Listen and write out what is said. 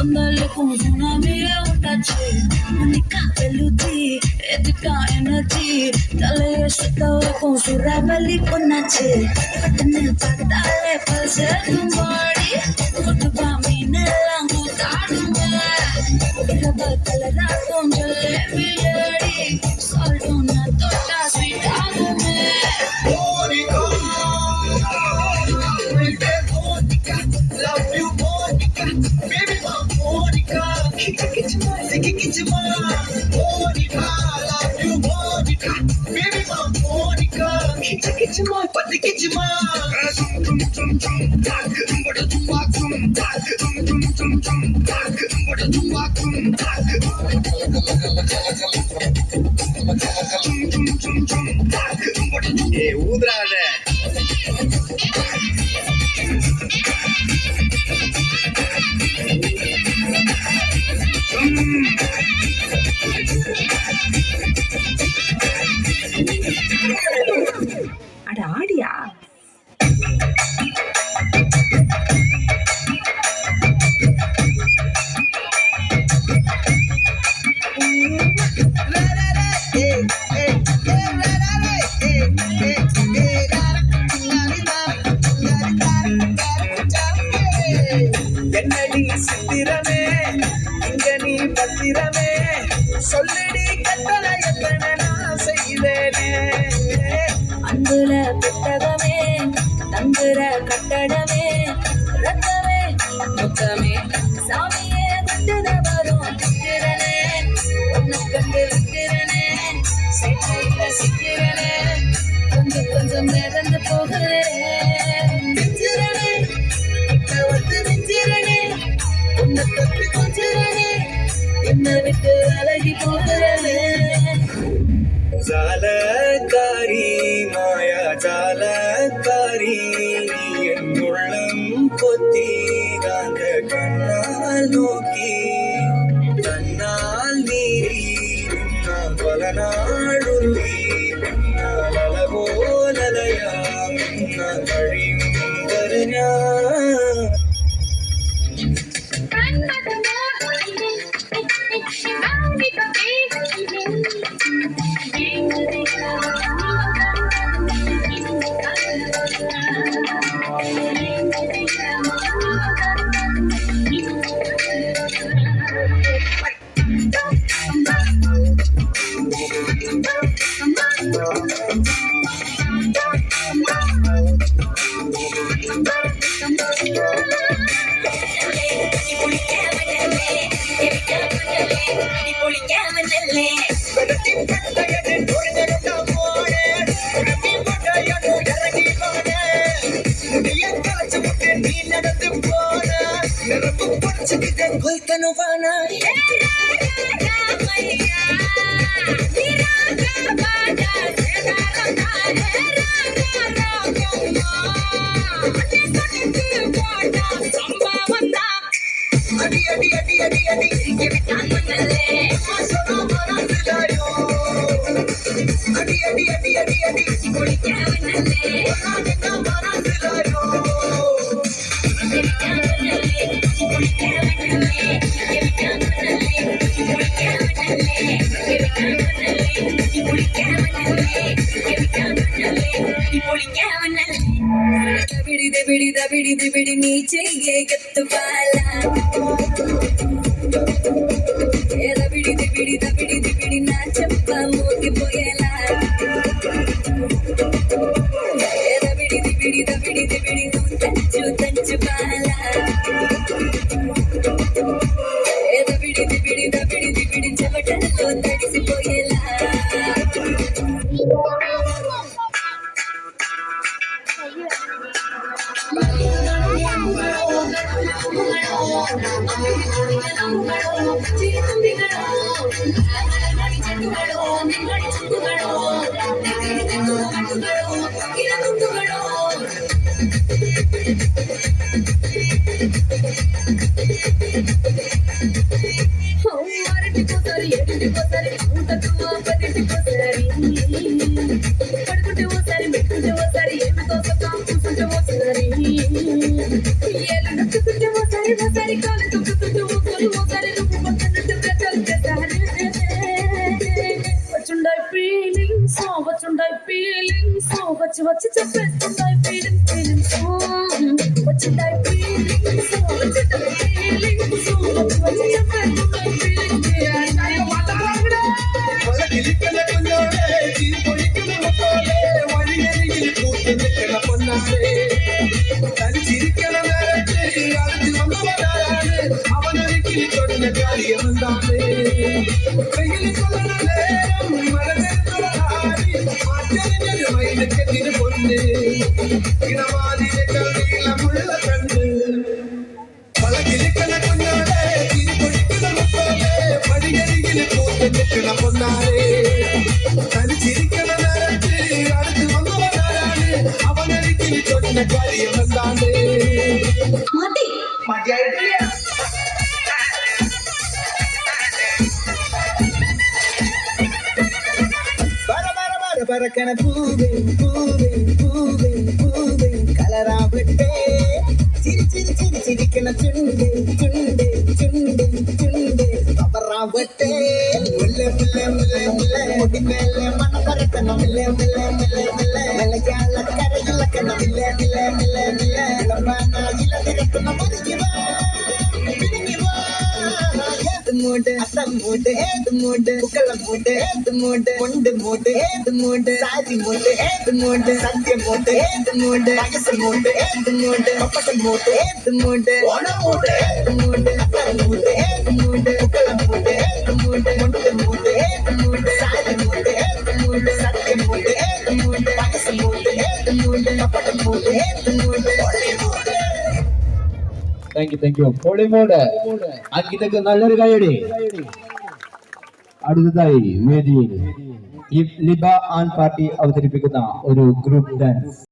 Andale con tsunami es un tachi. Mónica Peluti, ética energy. Dale ese tabe con su rebel y con Nachi. En el patale pase tu body. Foto pa' mí en el angutarme. Rebel calera con jalebi lady. Salto una torta sweet ágame. Monica, love you Monica, baby Monica, kichma, Monica, love you Monica, baby Monica, kichma, pati kichma. ஊதுறாத அட ஆடியா என்னடி சித்திரமே இங்க நீ பத்திரமே சொல்லடி கட்டளை எத்தனை நான் செய்வேனே அன்புல புத்தகமே தங்குற கட்டடமே ரத்தமே முத்தமே சாமியே கட்டுத வரும் சித்திரனே உன்னை கண்டு விக்கிறனே சேட்டையில சிக்கிறனே கொஞ்சம் கொஞ்சம் மிதந்து போகிறேன் மிஞ்சிரனே கிட்ட வந்து மிஞ்சிரனே உன்னை தொட்டு கொஞ்சிரனே என்னை விட்டு அழகி போகிறனே ஜாலக்காரி மாயா ஜாலக்காரி நீ என் உள்ளம் கொத்தி காந்த கண்ணால் நோக்கி கண்ணால் நீரி பின்னால் பல நாளுருவி பின்னால் அலபோலலையா பின்னால் வழியும் கருஞா बिड़ी नीचे ये गत्त वाला बिड़ी नाचप्पा मोती पोयला बिड़ी तंचु वाला bidi चवटलो तडिसी Poila Sari What's feeling so? What's feeling so? What's feeling feeling so? What's feeling so? What's feeling so? What's feeling വളകിലിക്കല കുഞ്ഞോളെ ചിരിപ്പൊഴിക്കുന്ന മുത്തോളെ വഴിയരികിൽ കൂട്ടി നിൽക്കണ പൊന്നാളെ തനിച്ചിരിക്കണ നേരത്തെ അടുത്ത് വന്നവനാരാണ് അവനൊരിക്കലും തൊടുന്ന കാര്യമെന്താണ് വെയിൽ കൊള്ളണ നേരം മലനിരത്തുള്ള ആരി മാറ്റലിനൊരു മൈനക്കെതിന് പൊന്ന് ഇടവാതിലെ നീളമുള്ള കണ്ണ് വളകിലിക്കല കുഞ്ഞോളെ ചിരിപ്പൊഴിക്കുന്ന മുത്തോളെ വഴിയരികിൽ കൂട്ടി നിൽക്കണ പൊന്നാളെ തനിച്ചിരിക്കണ നേരത്തെ അടുത്ത് വന്നവനാരാണ് അവനൊരിക്കലും തൊടുന്ന കാര്യമെന്താണ് മതിയായിട്ടില്ല പറക്കണ പൂവേ പൂവേ പൂവേ പൂവേ കളറാവട്ടെ ചിരി ചിരി ചിരി ചിരിക്കണ ചുണ്ടേ ചുണ്ടേ ചുണ്ടേ ചുണ്ടേ കവറാവട്ടെ മുല്ല മുല്ല മുല്ല മുല്ല മുടിമേലെ മണ പറക്കണം മില്ല മില്ല മില്ല മില്ല മലയാള കരയിലക്കണ മില്ല മില്ല മില്ല മില്ല ഇളമാനായില നിരക്കുന്ന മറിയുവാ மூடு அசம் மூடு ஏது மூடு புகழ மூடு ஏது மூடு கொண்டு மூடு ஏது மூடு சாதி மூடு ஏது மூடு சத்திய மூடு ஏது மூடு வயசு மூடு ஏது மூடு பப்பட்ட மூடு ஏது மூடு ஓண மூடு ஏது மூடு அசம் மூடு ஏது மூடு புகழ மூடு ஏது மூடு கொண்டு மூடு ஏது மூடு சாதி மூடு ஏது மூடு சத்திய மூடு ஏது மூடு வயசு மூடு ஏது மூடு பப்பட்ட மூடு ஏது மூடு താങ്ക് യു പൊളിമോട് അങ്കിതക്ക് നല്ലൊരു കൈയടി. അടുത്തതായി വേദിയിൽ ലിബ ആൻ പാർട്ടി അവതരിപ്പിക്കുന്ന ഒരു ഗ്രൂപ്പ് ഡാൻസ്.